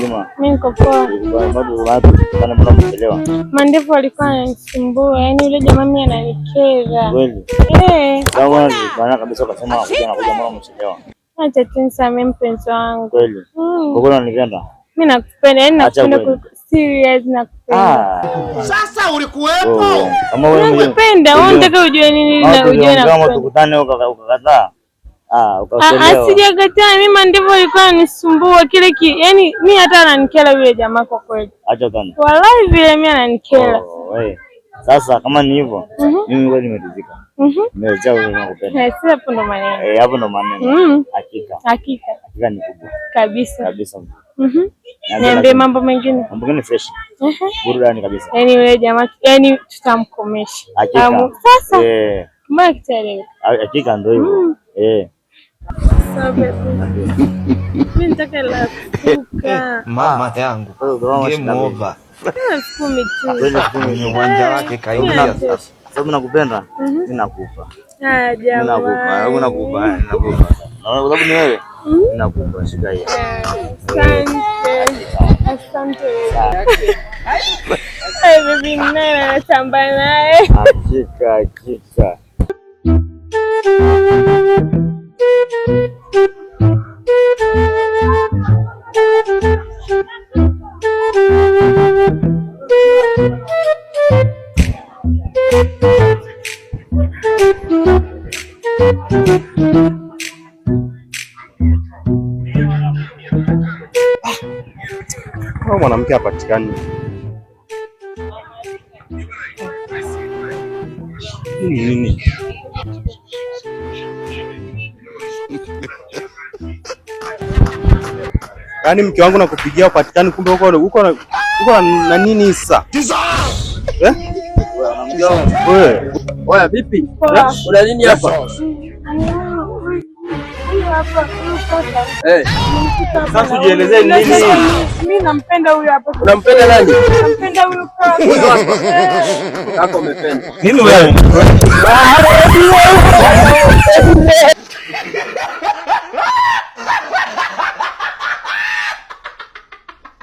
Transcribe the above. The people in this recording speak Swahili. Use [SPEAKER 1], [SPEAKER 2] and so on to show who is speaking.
[SPEAKER 1] Mimi niko poa. Mandevu alikuwa ananisumbua, yaani yule jamaa mimi ananikera.
[SPEAKER 2] Kweli? Bwana kabisa ukasema unakuja mbona umechelewa?
[SPEAKER 1] Acha tu nisamee mpenzi wangu.
[SPEAKER 2] Kweli? Kwa kweli unanipenda?
[SPEAKER 1] Mimi nakupenda, yaani nakupenda serious nakupenda.
[SPEAKER 3] Sasa ulikuwepo?
[SPEAKER 2] Kama wewe
[SPEAKER 1] nakupenda, wewe unataka ujue nini na ujue na
[SPEAKER 2] kama tukutane ukakataa. Ukachelewa.
[SPEAKER 1] Sijakataa, mimi mandevu alikuwa ananisumbua kile yaani mimi hata ananikera yule jamaa kwa kweli.
[SPEAKER 2] Acha utani.
[SPEAKER 1] Wallahi vile mimi ananikera.
[SPEAKER 2] Sasa kama ni hivyo, mimi kweli nimeridhika. Nimejaa wewe nakupenda.
[SPEAKER 1] Hapo ndo maneno.
[SPEAKER 2] Hapo ndo maneno. Hakika ni kubwa.
[SPEAKER 1] Kabisa.
[SPEAKER 2] Niambie
[SPEAKER 1] mambo mengine.
[SPEAKER 2] Mambo mengine fresh. Burudani kabisa.
[SPEAKER 1] Yaani yule jamaa, yaani tutamkomesha. Sasa. Mbona kitaelewa?
[SPEAKER 2] Hakika ndio hivyo.
[SPEAKER 1] Mimi nataka la kuka.
[SPEAKER 4] Mama yangu. Game over.
[SPEAKER 1] 10 tu.
[SPEAKER 4] Kwenye uwanja wake kaingia sasa.
[SPEAKER 2] Sababu nakupenda, mimi nakupa.
[SPEAKER 1] Jamaa.
[SPEAKER 2] Nakupa. Sababu ni wewe. Nakupa shida hii.
[SPEAKER 1] Asante. Baby nene natamba naye.
[SPEAKER 2] Hakika.
[SPEAKER 5] Mwanamke hapatikani. Nini? Yaani mke wangu nakupigia upatikani, kumbe uko na nini sasa?
[SPEAKER 6] Oya vipi? Una nini hapa?
[SPEAKER 5] Sasa ujielezee nini?
[SPEAKER 1] Mimi nampenda huyu hapa.
[SPEAKER 6] Unampenda nani?
[SPEAKER 1] Nampenda huyu kaka.
[SPEAKER 6] Kaka umependa.
[SPEAKER 5] Nini wewe?